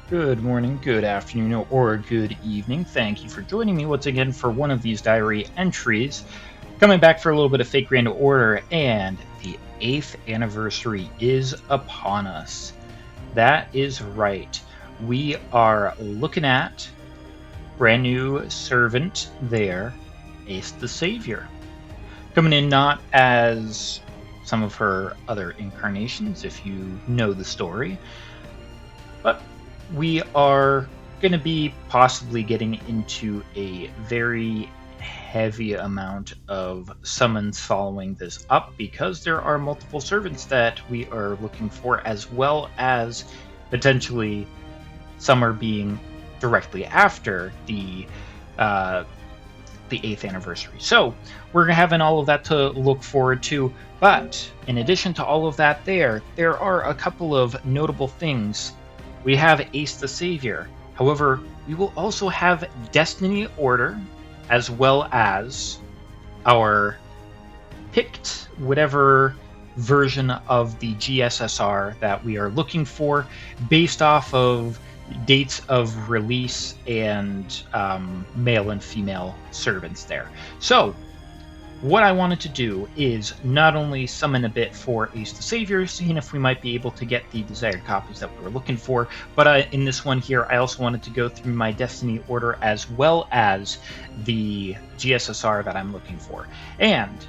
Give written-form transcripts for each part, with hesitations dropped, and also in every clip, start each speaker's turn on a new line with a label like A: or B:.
A: Good morning, good afternoon, or good evening. Thank you for joining me once again for one of these diary entries. Coming back for a little bit of Fake Grand Order, and the 8th anniversary is upon us. That is right. We are looking at brand new servant there, Ace the Savior. Coming in not as some of her other incarnations, if you know the story, but we are going to be possibly getting into a very heavy amount of summons following this up because there are multiple servants that we are looking for, as well as potentially some are being directly after the 8th anniversary. So we're having all of that to look forward to. But in addition to all of that, there are a couple of notable things. We have Ace the Savior. However, we will also have Destiny Order, as well as our picked whatever version of the GSSR that we are looking for, based off of dates of release and male and female servants there. So what I wanted to do is not only summon a bit for Ace the Savior, seeing if we might be able to get the desired copies that we were looking for, but in this one here, I also wanted to go through my Destiny Order as well as the GSSR that I'm looking for. And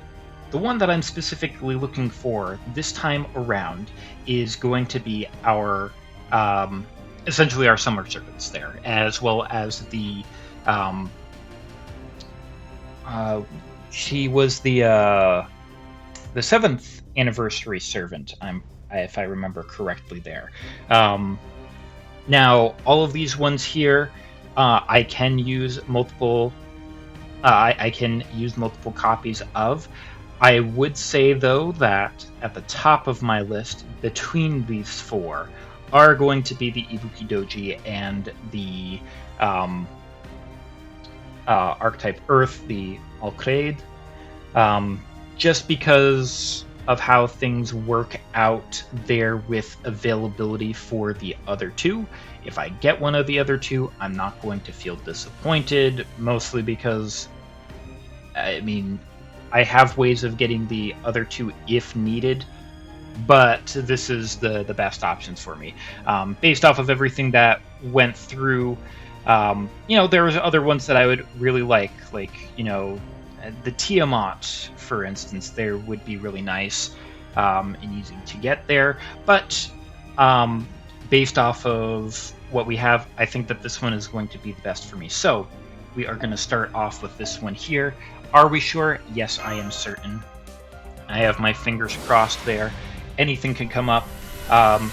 A: the one that I'm specifically looking for this time around is going to be our, essentially our summer servants there, as well as the, she was the 7th anniversary servant, if I remember correctly there. Now, all of these ones here, I can use multiple. I can use multiple copies of. I would say, though, that at the top of my list, between these four, are going to be the Ibuki Doji and the archetype Earth, the Alcrade, just because of how things work out there with availability for the other two. If I get one of the other two, I'm not going to feel disappointed, mostly because, I mean, I have ways of getting the other two if needed, but this is the best options for me. Based off of everything that went through, there was other ones that I would really like, the Tiamat, for instance, there would be really nice and easy to get there. But based off of what we have, I think that this one is going to be the best for me. So we are going to start off with this one here. Are we sure? Yes, I am certain. I have my fingers crossed there. Anything can come up.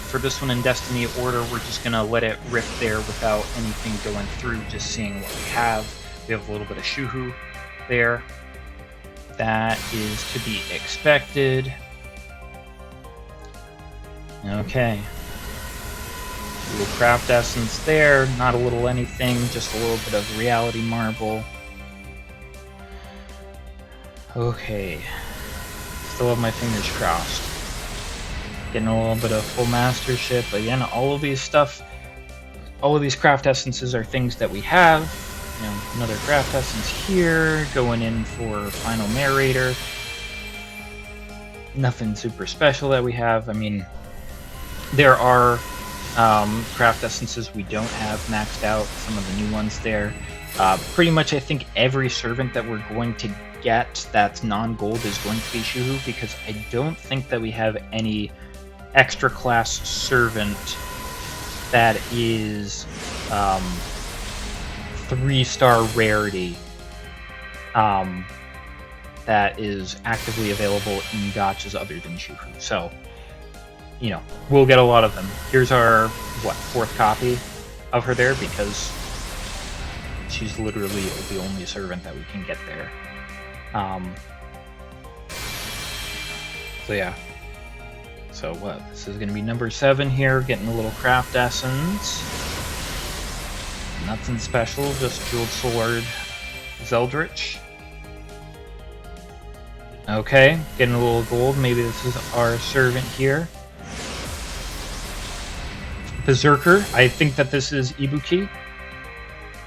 A: For this one in Destiny Order, we're just going to let it rip there without anything going through, just seeing what we have. We have a little bit of Shuhu there. That is to be expected. Okay. A little craft essence there, not a little anything, just a little bit of reality marble. Okay. Still have my fingers crossed. Getting a little bit of full mastership. Again, all of these craft essences are things that we have. Another craft essence here, going in for final narrator. Nothing super special that we have. I mean, there are craft essences we don't have maxed out, some of the new ones there. Pretty much I think every servant that we're going to get that's non-gold is going to be Shuhu, because I don't think that we have any extra class servant that is 3-star rarity that is actively available in gachas other than Shuhu. So, we'll get a lot of them. Here's our, 4th copy of her there, because she's literally the only servant that we can get there. So yeah. So this is going to be number 7 here, getting a little craft essence. Nothing special, just Jeweled Sword, Zeldritch. Okay, getting a little gold. Maybe this is our servant here. Berserker. I think that this is Ibuki.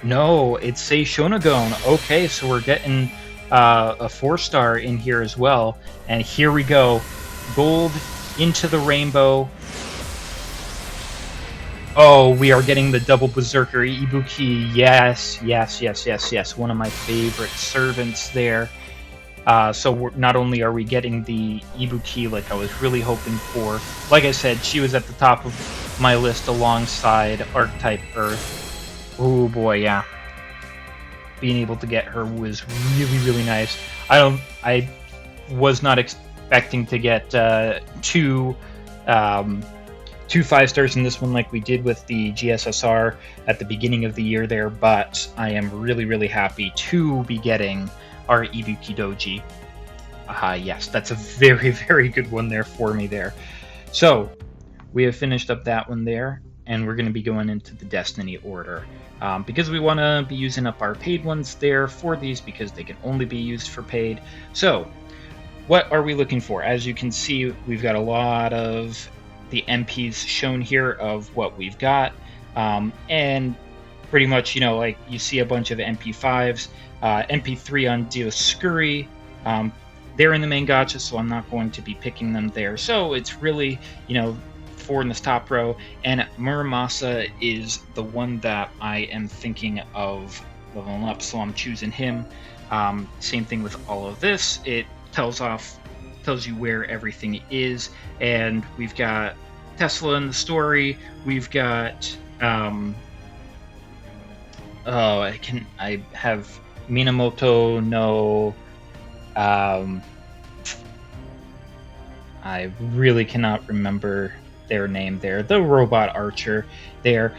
A: No, it's a Shonagon. Okay, so we're getting a 4-star in here as well. And here we go. Gold into the rainbow. Oh, we are getting the double Berserker Ibuki. Yes, yes, yes, yes, yes. One of my favorite servants there. So not only are we getting the Ibuki like I was really hoping for, like I said, she was at the top of my list alongside Archetype Earth. Oh boy, yeah. Being able to get her was really, really nice. I was not expecting to get two 5-stars in this one like we did with the GSSR at the beginning of the year there, but I am really, really happy to be getting our Ibuki Doji. Yes, that's a very, very good one there for me there. So, we have finished up that one there, and we're going to be going into the Destiny order. Because we want to be using up our paid ones there for these because they can only be used for paid. So, what are we looking for? As you can see, we've got a lot of the MPs shown here of what we've got. And pretty much, like you see a bunch of MP5s. MP3 on Dioscuri. They're in the main gacha, so I'm not going to be picking them there. So it's really, 4 in this top row. And Muramasa is the one that I am thinking of leveling up, so I'm choosing him. Same thing with all of this. It tells you where everything is. And we've got Tesla in the story. We've got... I have Minamoto no... I really cannot remember their name there. The robot archer there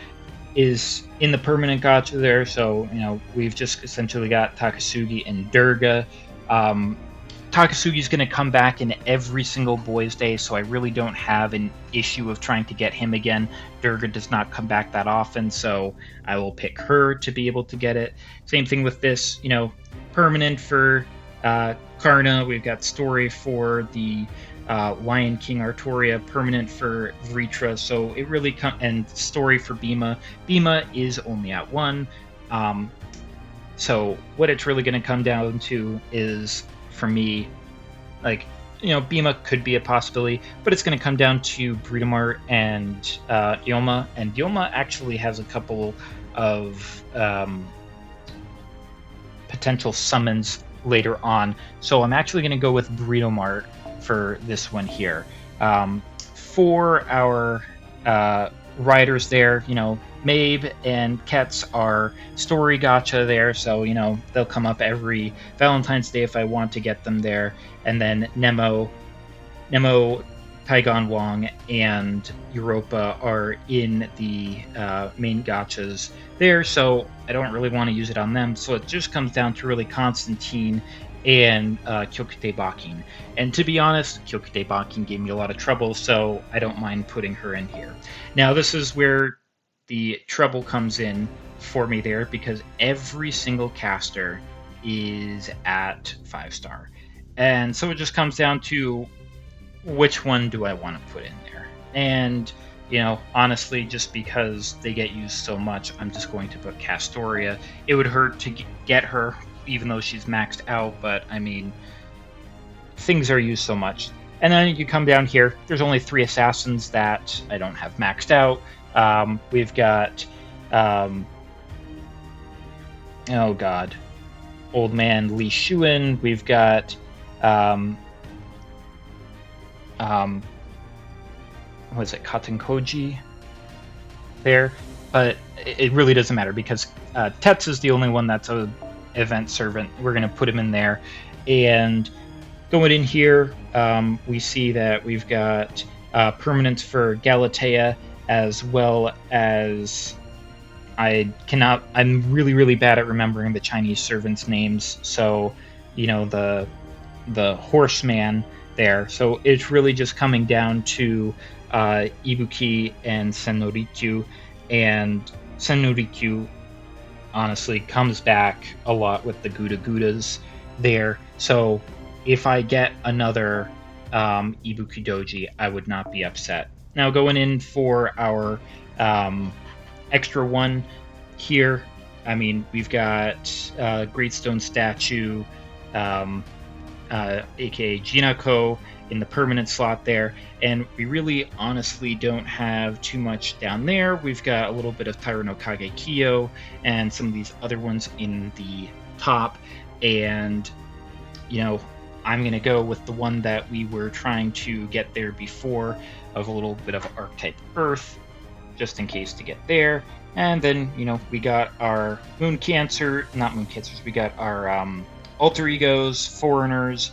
A: is in the permanent gacha there, so we've just essentially got Takasugi and Durga. Takasugi's going to come back in every single Boys Day, so I really don't have an issue of trying to get him again. Durga does not come back that often, so I will pick her to be able to get it. Same thing with this, permanent for Karna. We've got story for the Lion King Artoria, permanent for Vritra, so it really and story for Bhima. Bhima is only at 1. So what it's really going to come down to is, for me, Bhima could be a possibility, but it's going to come down to Britomart and Yoma, and Yoma actually has a couple of potential summons later on, so I'm actually going to go with Britomart for this one here. For our riders there, Mabe and Kets are story gacha there, so they'll come up every Valentine's Day if I want to get them there. And then Nemo, Taigon Wong, and Europa are in the main gachas there, so I don't really want to use it on them. So it just comes down to really Constantine and Kyokute Bakin. And to be honest, Kyokute Bakin gave me a lot of trouble, so I don't mind putting her in here. Now, this is where the trouble comes in for me there, because every single caster is at 5-star. And so it just comes down to which one do I want to put in there. And, honestly, just because they get used so much, I'm just going to put Castoria. It would hurt to get her, even though she's maxed out, but I mean, things are used so much. And then you come down here, there's only 3 assassins that I don't have maxed out. We've got, Old Man Li Shuan. We've got, Katenkoji there, but it really doesn't matter because Tetsu is the only one that's a event servant. We're going to put him in there. And going in here, we see that we've got permanents for Galatea, as well as I'm really, really bad at remembering the Chinese servants' names, so the horseman there. So it's really just coming down to Ibuki and Sennorikyu, and Sennorikyu honestly comes back a lot with the Gouda Goudas there. So if I get another Ibuki Doji, I would not be upset. Now, going in for our Extra one here. I mean, we've got Great Stone Statue, aka Jinako, in the permanent slot there, and we really honestly don't have too much down there. We've got a little bit of Taira no Kage Kyo and some of these other ones in the top, and you know, I'm going to go with the one that we were trying to get there before, of a little bit of Archetype Earth, just in case to get there. And then, you know, we got our Moon Cancer, not Moon Cancers, we got our Alter Egos, Foreigners,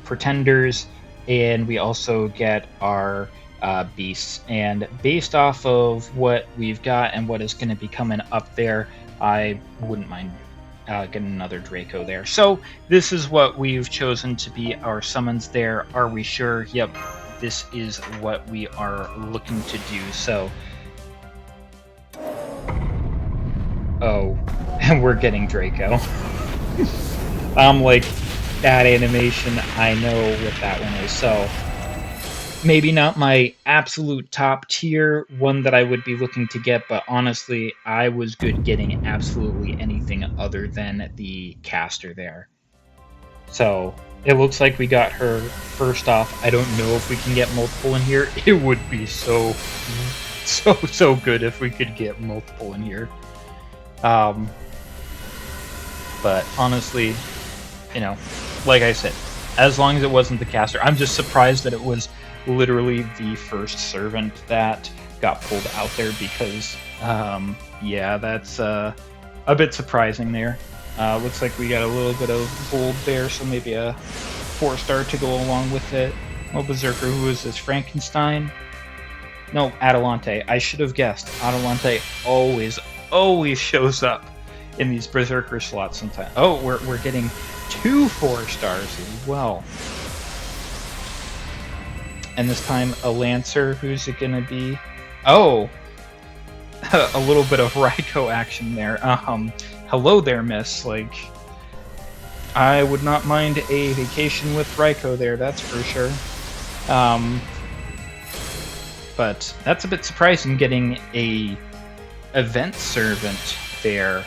A: Pretenders, and we also get our Beasts. And based off of what we've got and what is going to be coming up there, I wouldn't mind getting another Draco there. So this is what we've chosen to be our summons there. Are we sure? Yep, this is what we are looking to do. So, oh, and we're getting Draco. I'm like, that animation, I know what that one is. So maybe not my absolute top tier one that I would be looking to get, but honestly, I was good getting absolutely anything other than the caster there. So it looks like we got her first off. I don't know if we can get multiple in here. It would be so good if we could get multiple in here. But honestly, you know, like I said, as long as it wasn't the caster, I'm just surprised that it was literally the first servant that got pulled out there, because yeah, that's a bit surprising there. Looks like we got a little bit of gold there, so maybe a 4-star to go along with it. Oh, Berserker, who is this? Frankenstein? No, Adelante. I should have guessed. Adelante always shows up in these Berserker slots sometimes. Oh, we're getting 2 4-stars as well. And this time a Lancer. Who's it gonna be? Oh, a little bit of Raikou action there. Hello there, miss. Like, I would not mind a vacation with Raikou there, that's for sure. But that's a bit surprising, getting a event servant there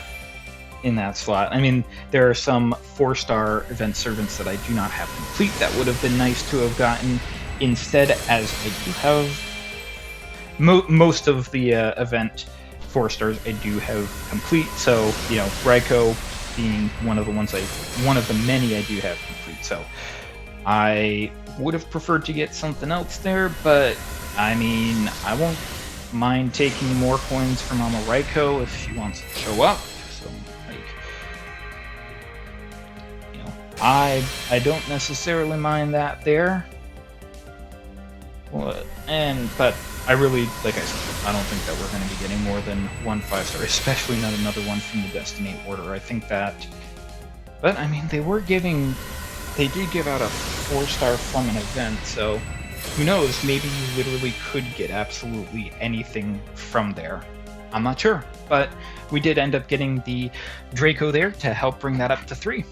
A: in that slot. I mean, there are some 4-star event servants that I do not have complete that would have been nice to have gotten instead, as I do have most of the event 4-stars I do have complete. So, you know, Raikou being one of the many I do have complete. So I would have preferred to get something else there, but I mean, I won't mind taking more coins from Mama Raikou if she wants to show up. So, like, you know, I don't necessarily mind that there. Well, but I really, like I said, I don't think that we're going to be getting more than 1 5-star, especially not another one from the Destiny Order. I think that, but I mean, they did give out a 4-star from an event, so who knows, maybe you literally could get absolutely anything from there. I'm not sure, but we did end up getting the Draco there to help bring that up to 3.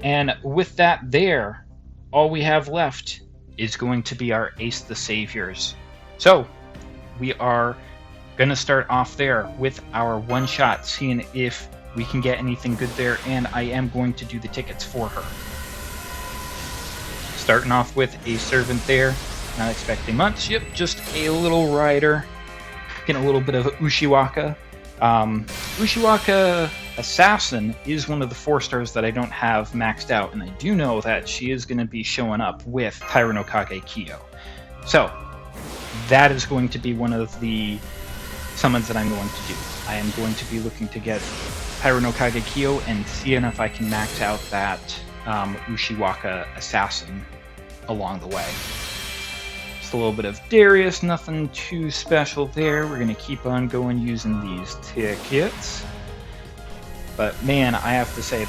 A: And with that there, all we have left is going to be our Ace the Saviors. So we are going to start off there with our one-shot, seeing if we can get anything good there, and I am going to do the tickets for her. Starting off with a servant there, not expecting much. Yep, just a little rider. Getting a little bit of Ushiwaka. Ushiwaka Assassin is one of the 4-stars that I don't have maxed out, and I do know that she is going to be showing up with Taira no Kage Kyo. So that is going to be one of the summons that I'm going to do. I am going to be looking to get Taira no Kage Kyo and seeing if I can max out that Ushiwaka Assassin along the way. Just a little bit of Darius, nothing too special there. We're going to keep on going using these tickets. But man, I have to say,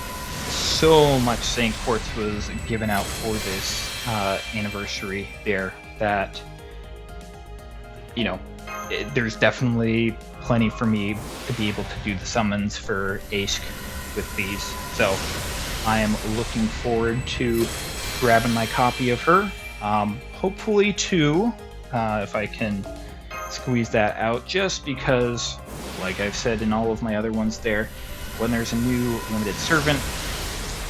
A: so much St. Quartz was given out for this anniversary there that, you know, there's definitely plenty for me to be able to do the summons for Aesc with these. So I am looking forward to grabbing my copy of her Hopefully 2, if I can squeeze that out, just because, like I've said in all of my other ones there, when there's a new limited servant,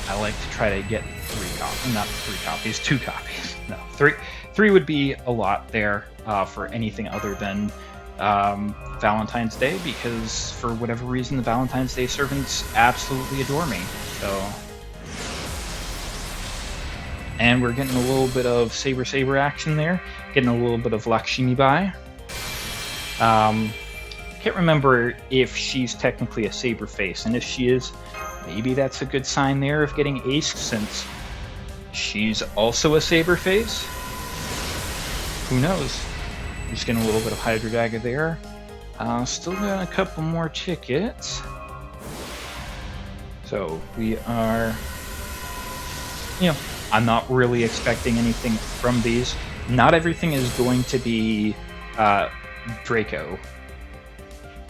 A: I like to try to get 2 copies. No, 3 would be a lot there for anything other than Valentine's Day, because for whatever reason the Valentine's Day servants absolutely adore me. So, and we're getting a little bit of saber action there, getting a little bit of Lakshmi Bai. Can't remember if she's technically a saber face, and if she is, maybe that's a good sign there of getting Aesc, since she's also a saber face. Who knows? Just getting a little bit of Hydra Dagger there. Still got a couple more tickets. So we are, I'm not really expecting anything from these. Not everything is going to be Draco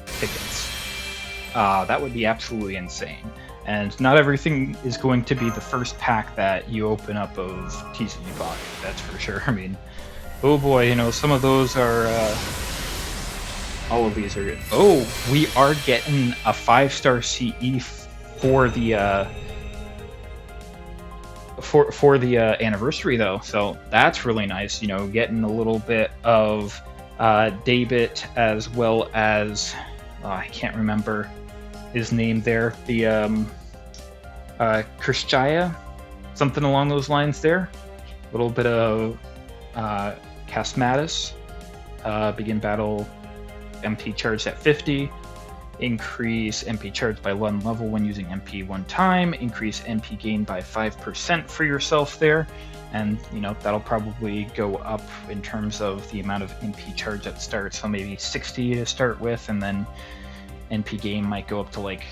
A: tickets. That would be absolutely insane. And not everything is going to be the first pack that you open up of TCG Pocket, that's for sure. I mean, oh boy, some of those are, all of these are good. Oh, we are getting a 5-star CE for the, for the anniversary though, so that's really nice. Getting a little bit of David, as well as I can't remember his name there, the Krishchaya, something along those lines there. A little bit of Casmatis, begin battle MP charged at 50. Increase MP charge by 1 level when using MP 1 time. Increase MP gain by 5% for yourself there. And, that'll probably go up in terms of the amount of MP charge at start. So maybe 60 to start with, and then MP gain might go up to like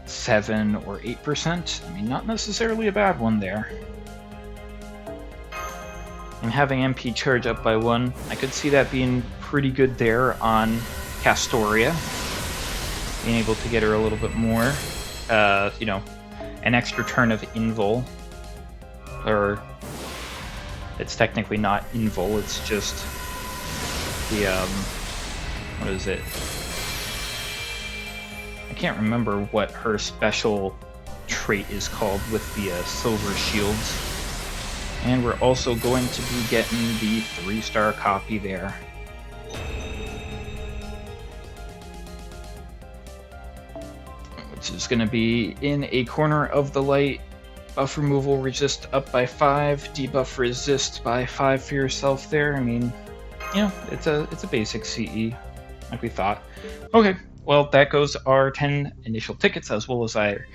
A: 7 or 8%. I mean, not necessarily a bad one there. And having MP charge up by 1, I could see that being pretty good there on Castoria. Being able to get her a little bit more, an extra turn of Invul, or it's technically not Invul, it's just the, what is it? I can't remember what her special trait is called with the silver shields. And we're also going to be getting the 3-star copy there. Which is going to be in a corner of the light. Buff removal, resist up by 5, debuff resist by 5 for yourself there. I mean, it's a basic CE, like we thought. Okay, well, that goes our 10 initial tickets, as well as our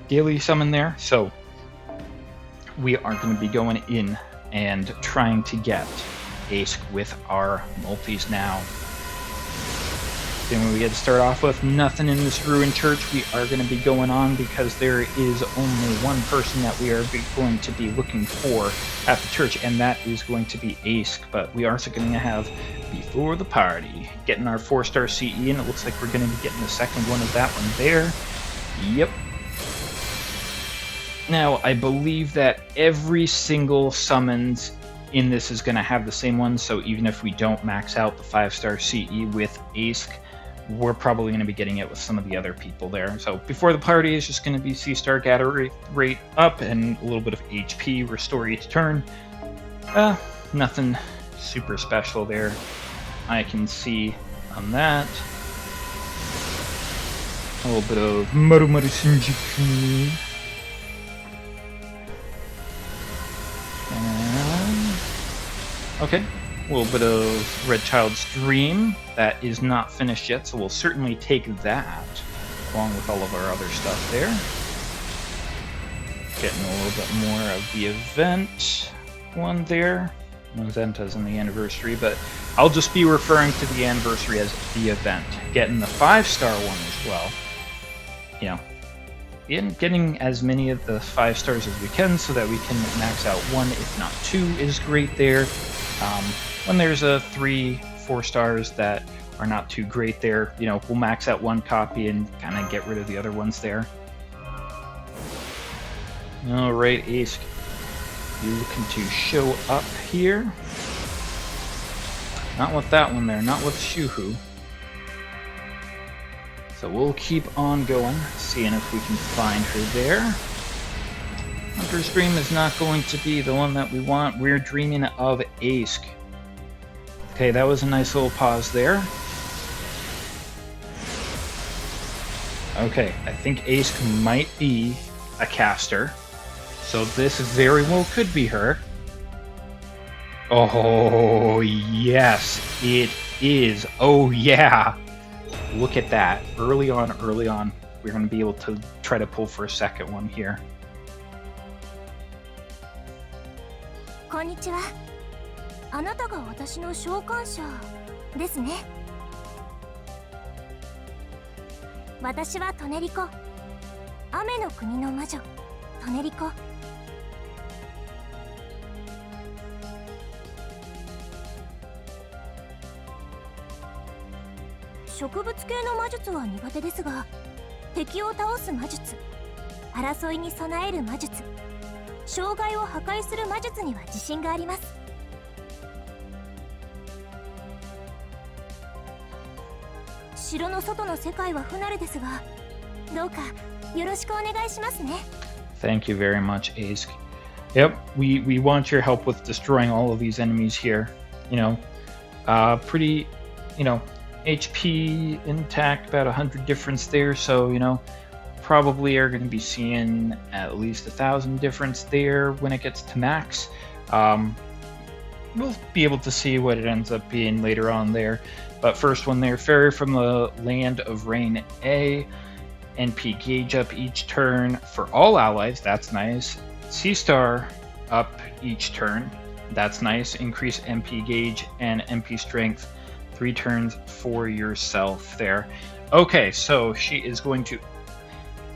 A: daily summon there. So we are going to be going in and trying to get Aesc with our multis now. Then we get to start off with nothing in this ruined church. We are going to be going on because there is only one person that we are going to be looking for at the church, and that is going to be Aesc. But we are also going to have Before the Party, getting our 4-star CE, and it looks like we're going to be getting the second one of that one there. Yep. Now, I believe that every single summons in this is going to have the same one, so even if we don't max out the 5-star CE with Aesc, we're probably going to be getting it with some of the other people there. So Before the Party is just going to be C-star gather rate up and a little bit of HP, restore each turn. Nothing super special there I can see on that. A little bit of Maru Maru Shinjuku. Okay, a little bit of Red Child's Dream. That is not finished yet, so we'll certainly take that along with all of our other stuff there. Getting a little bit more of the event one there. Zenta's in the anniversary, but I'll just be referring to the anniversary as the event. Getting the 5-star one as well. Getting as many of the 5 stars as we can so that we can max out 1, if not 2, is great there. When there's a 3-4 stars that are not too great there, we'll max out 1 copy and kind of get rid of the other ones there. Alright, Aesc. You looking to show up here? Not with that one there, not with Shuhu. So we'll keep on going, seeing if we can find her there. Hunter's Dream is not going to be the one that we want. We're dreaming of Aesc. Okay, that was a nice little pause there. Okay, I think Aesc might be a caster. So this very well could be her. Oh, yes, it is. Oh, yeah. Look at that. Early on, we're going to be able to try to pull for a second one here.
B: Konnichiwa. あなたが私の召喚者ですね。私はトネリコ。雨の国の魔女、トネリコ。植物系の魔術は苦手ですが、敵を倒す魔術、争いに備える魔術、障害を破壊する魔術には自信があります。城の外の世界は不慣れですが、どうかよろしくお願いしますね。
A: Thank you very much, Aesc. Yep, we want your help with destroying all of these enemies here. You know, pretty, you know, HP intact, about 100 difference there, so, you know, probably are going to be seeing at least 1,000 difference there when it gets to max. We'll be able to see what it ends up being later on there. But first one there, Faerie from the Land of Rain A. NP gauge up each turn for all allies, that's nice. C-Star up each turn, that's nice. Increase MP gauge and MP strength 3 turns for yourself there. Okay, so she is going to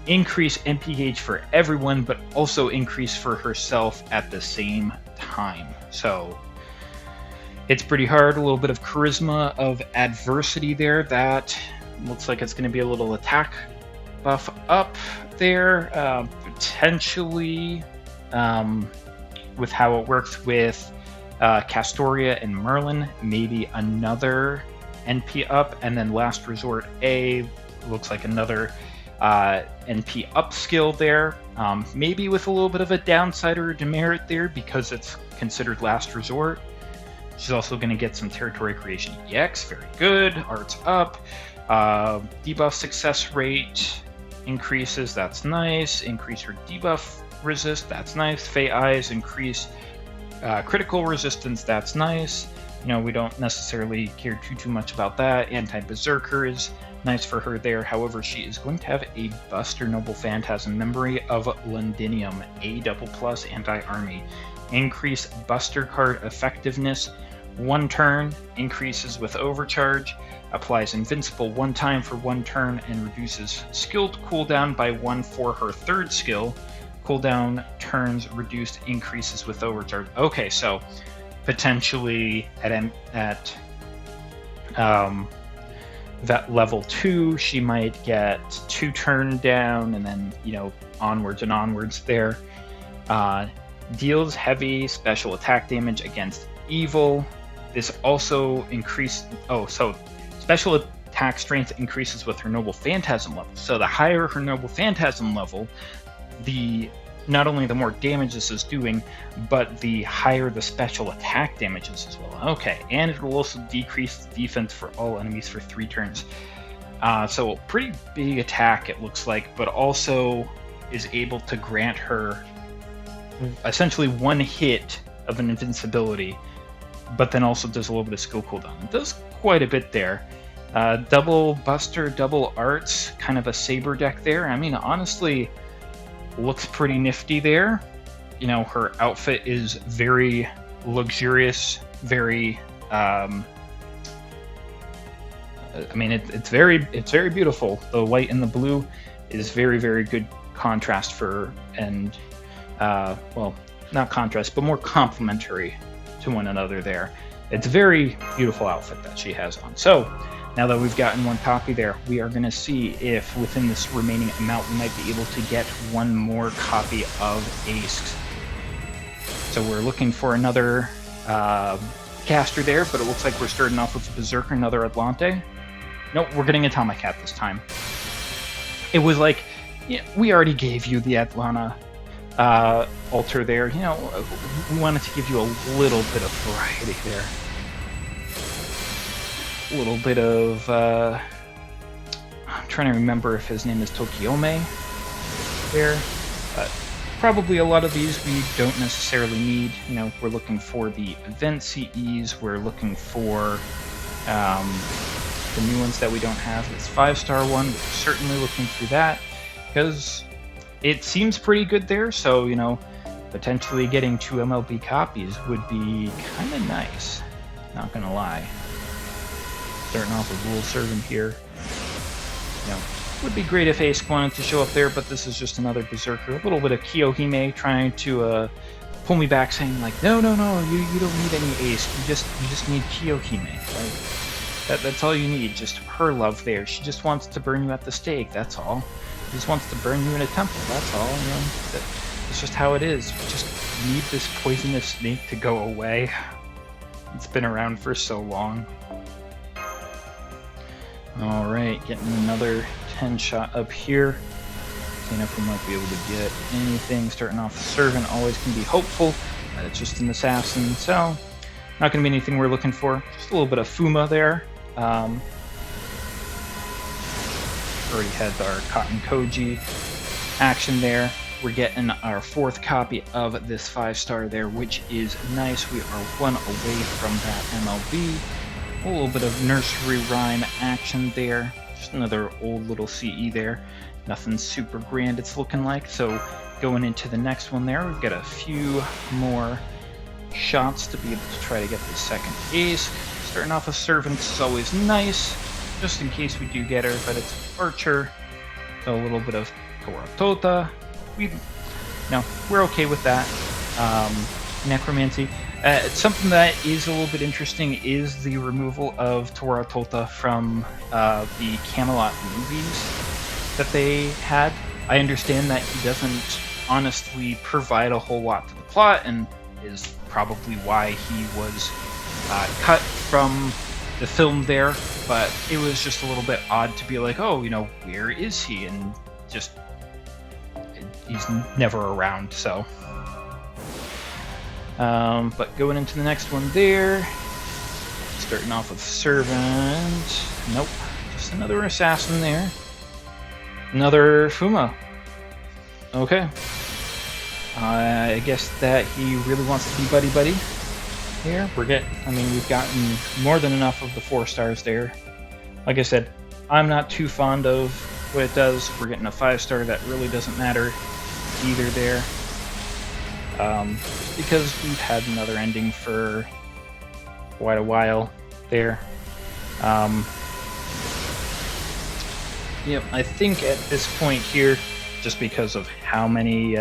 A: increase MP gauge for everyone, but also increase for herself at the same time. So it's pretty hard. A little bit of charisma of adversity there. That looks like it's going to be a little attack buff up there. Potentially, with how it works with Castoria and Merlin, maybe another NP up, and then last resort A looks like another NP up skill there. Maybe with a little bit of a downside or a demerit there because it's considered last resort. She's also going to get some territory creation EX, very good. Arts up. Debuff success rate increases, that's nice. Increase her debuff resist, that's nice. Fey Eyes increase critical resistance, that's nice. You know, we don't necessarily care too much about that. Anti-Berserker is nice for her there. However, she is going to have a Buster Noble Phantasm, Memory of Londinium, A++ anti-army. Increase Buster card effectiveness 1 turn, increases with overcharge, applies invincible 1 time for 1 turn, and reduces skilled cooldown by 1 for her 3rd skill. Cooldown turns reduced, increases with overcharge. Okay, so potentially at that level 2, she might get 2 turn down, and then, you know, onwards and onwards there. Deals heavy special attack damage against evil. This also increased. Oh, so special attack strength increases with her Noble Phantasm level. So the higher her Noble Phantasm level, the not only the more damage this is doing, but the higher the special attack damages as well. Okay, and it will also decrease defense for all enemies for 3 turns. So pretty big attack it looks like, but also is able to grant her essentially 1 hit of an invincibility, but then also does a little bit of skill cooldown. It does quite a bit there. Double Buster, double Arts, kind of a saber deck there. I mean, honestly, looks pretty nifty there. You know, her outfit is very luxurious, very I mean, it's very beautiful. The white and the blue is very good contrast for, and well, not contrast, but more complementary to one another there. It's a very beautiful outfit that she has on. So now that we've gotten 1 copy there, we are going to see if within this remaining amount we might be able to get 1 more copy of Aesc. So we're looking for another caster there, but it looks like we're starting off with a Berserker, another Atlante. Nope, we're getting Atomicat this time. It was like, yeah, we already gave you the Atlanta altar there. You know, we wanted to give you a little bit of variety there. A little bit of, I'm trying to remember if his name is Tokiyome there, but probably a lot of these we don't necessarily need. You know, we're looking for the event CEs, we're looking for the new ones that we don't have. This 5-star one, we're certainly looking through that, because it seems pretty good there, so, you know, potentially getting 2 MLB copies would be kind of nice, not gonna lie. Starting off with Rule Servant here. You know, would be great if Aesc wanted to show up there, but this is just another Berserker. A little bit of Kiyohime trying to pull me back, saying like, no, you don't need any Aesc. You just need Kiyohime. Like, that's all you need. Just her love there. She just wants to burn you at the stake. That's all. She just wants to burn you in a temple. That's all. You know, it's just how it is. We just need this poisonous snake to go away. It's been around for so long. Alright, getting another 10 shot up here. Seeing if we might be able to get anything. Starting off the Servant always can be hopeful. It's just an Assassin, so not going to be anything we're looking for. Just a little bit of Fuma there. Already had our Cotton Koji action there. We're getting our 4th copy of this 5-star there, which is nice. We are 1 away from that MLB. A little bit of nursery rhyme action there. Just another old little CE there. Nothing super grand it's looking like. So going into the next one there, we've got a few more shots to be able to try to get the second Aesc. Starting off with Servants is always nice, just in case we do get her, but it's Archer. So a little bit of Toratota. We're okay with that. Necromancy. Something that is a little bit interesting is the removal of Toratota from the Camelot movies that they had. I understand that he doesn't honestly provide a whole lot to the plot, and is probably why he was cut from the film there, but it was just a little bit odd to be like, oh, you know, where is he? And just, he's never around, so. But going into the next one there, starting off with Servant. Nope, just another Assassin there. Another Fuma. Okay. I guess that he really wants to be buddy-buddy here. We've gotten more than enough of the 4 stars there. Like I said, I'm not too fond of what it does. We're getting a 5-star that really doesn't matter either there. Just because we've had another ending for quite a while there. Yep, I think at this point here, just because of how many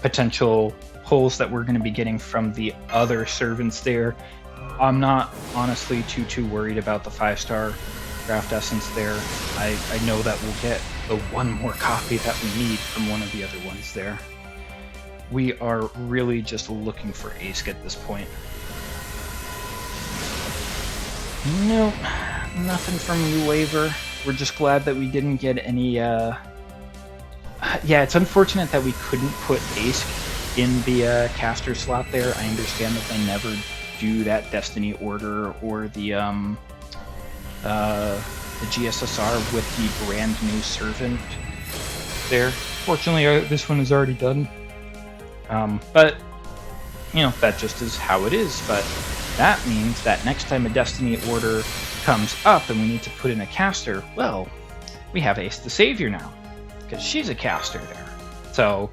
A: potential pulls that we're going to be getting from the other Servants there, I'm not honestly too worried about the 5-star craft essence there. I know that we'll get the 1 more copy that we need from one of the other ones there. We are really just looking for Aesc at this point. Nope, nothing from you, Waver. We're just glad that we didn't get any, yeah, it's unfortunate that we couldn't put Aesc in the caster slot there. I understand that they never do that Destiny Order or the GSSR with the brand new Servant there. Fortunately, this one is already done. But, you know, that just is how it is. But that means that next time a Destiny Order comes up and we need to put in a caster, well, we have Ace the Savior now, because she's a caster there. So,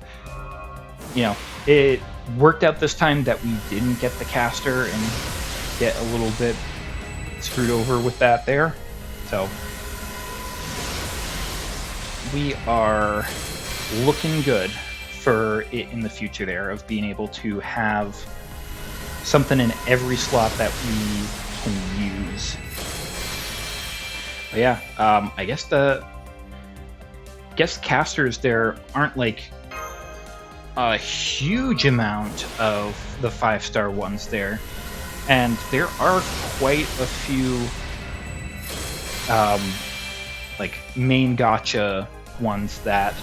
A: you know, it worked out this time that we didn't get the caster and get a little bit screwed over with that there. So, we are looking good for it in the future there, of being able to have something in every slot that we can use. But yeah, I guess the casters there aren't like a huge amount of the 5-star ones there, and there are quite a few like main gacha ones that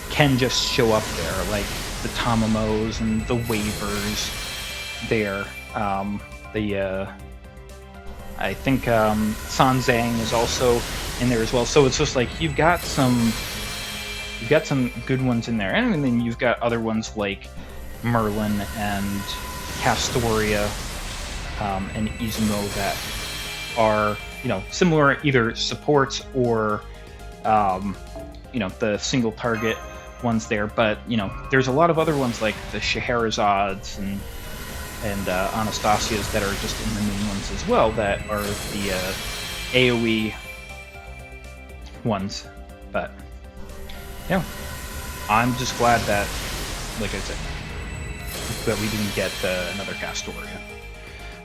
A: can just show up there, like the Tamamos and the waivers there. I think Sanzang is also in there as well. So it's just like you've got some good ones in there, and then you've got other ones like Merlin and Castoria and Izumo that are, you know, similar, either supports or you know, the single target ones there. But you know, there's a lot of other ones like the Scheherazads and Anastasias that are just in the main ones as well, that are the AoE ones. But yeah, I'm just glad that, like I said, that we didn't get another Castoria.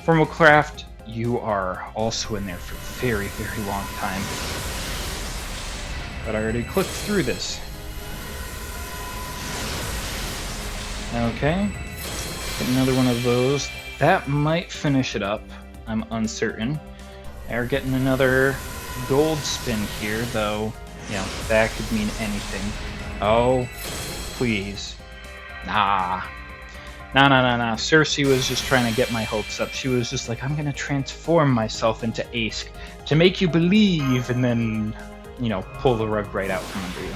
A: For magecraft, you are also in there for a very, very long time. But I already clicked through this. Okay. Get another one of those. That might finish it up. I'm uncertain. They're getting another gold spin here, though. You know, that could mean anything. Oh, please. Nah. Nah. Cersei was just trying to get my hopes up. She was just like, I'm gonna transform myself into Aesc to make you believe, and then, you know, pull the rug right out from under you.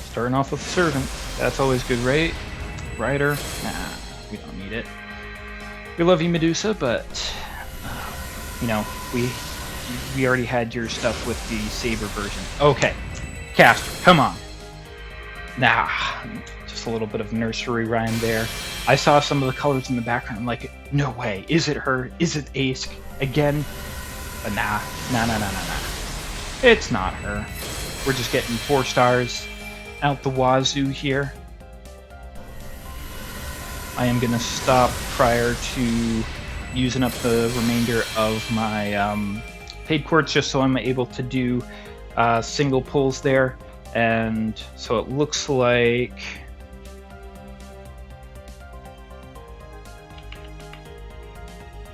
A: Starting off with servant. That's always good, right? Rider? Nah, we don't need it. We love you, Medusa, but you know, we already had your stuff with the Saber version. Okay, Caster, come on. Nah, just a little bit of nursery rhyme there. I saw some of the colors in the background. I'm like, no way. Is it her? Is it Aesc again? But nah. It's not her. We're just getting 4 stars out the wazoo here. I am gonna stop prior to using up the remainder of my paid quartz, just so I'm able to do single pulls there. And so it looks like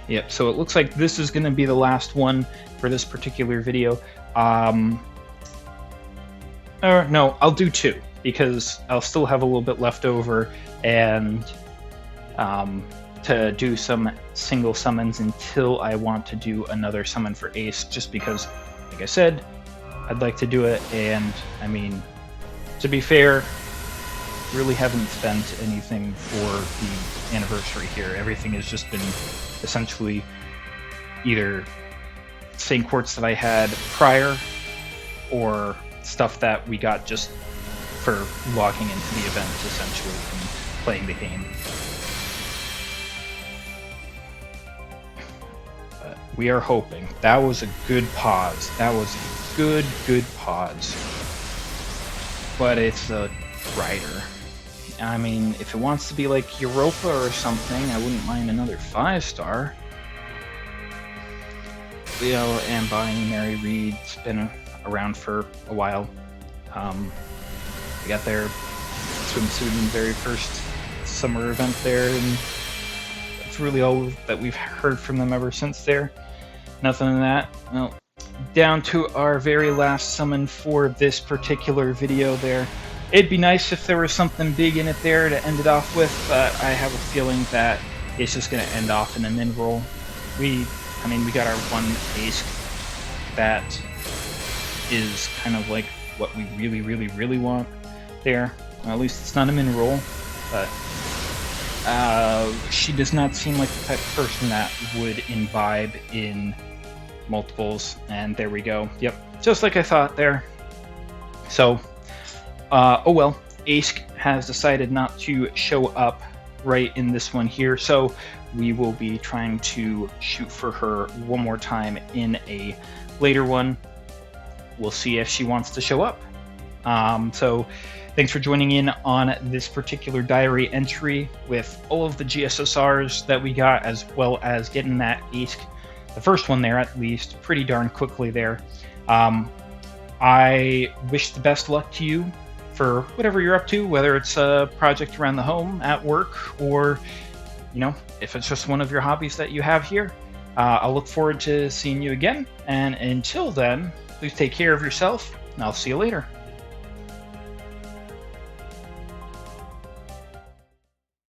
A: yep, so it looks like this is going to be the last one for this particular video. Or no, I'll do 2, because I'll still have a little bit left over, and to do some single summons until I want to do another summon for Ace, just because, like I said, I'd like to do it. And I mean, to be fair, really haven't spent anything for the anniversary here. Everything has just been essentially either same quartz that I had prior, or stuff that we got just for logging into the event, essentially, and playing the game. But we are hoping. That was a good pause. That was a good pause. But it's a rider. I mean, if it wants to be like Europa or something, I wouldn't mind another 5-star. Leo and buying Mary Reed's been around for a while. We got their swimsuit in the very first summer event there, and that's really all that we've heard from them ever since there. Nothing in that. Well, down to our very last summon for this particular video there. It'd be nice if there was something big in it there to end it off with, but I have a feeling that it's just going to end off in a min roll. We got our one Aesc that is kind of like what we really want there. Well, at least it's not a min roll, but she does not seem like the type of person that would imbibe in multiples, and there we go. Yep, just like I thought there. So, oh well, Aesc has decided not to show up right in this one here, so we will be trying to shoot for her one more time in a later one. We'll see if she wants to show up. So thanks for joining in on this particular diary entry with all of the GSSRs that we got, as well as getting that Aesc, the first one there at least, pretty darn quickly there. I wish the best luck to you for whatever you're up to, whether it's a project around the home, at work, or, if it's just one of your hobbies that you have here. I'll look forward to seeing you again. And until then, please take care of yourself, and I'll see you later.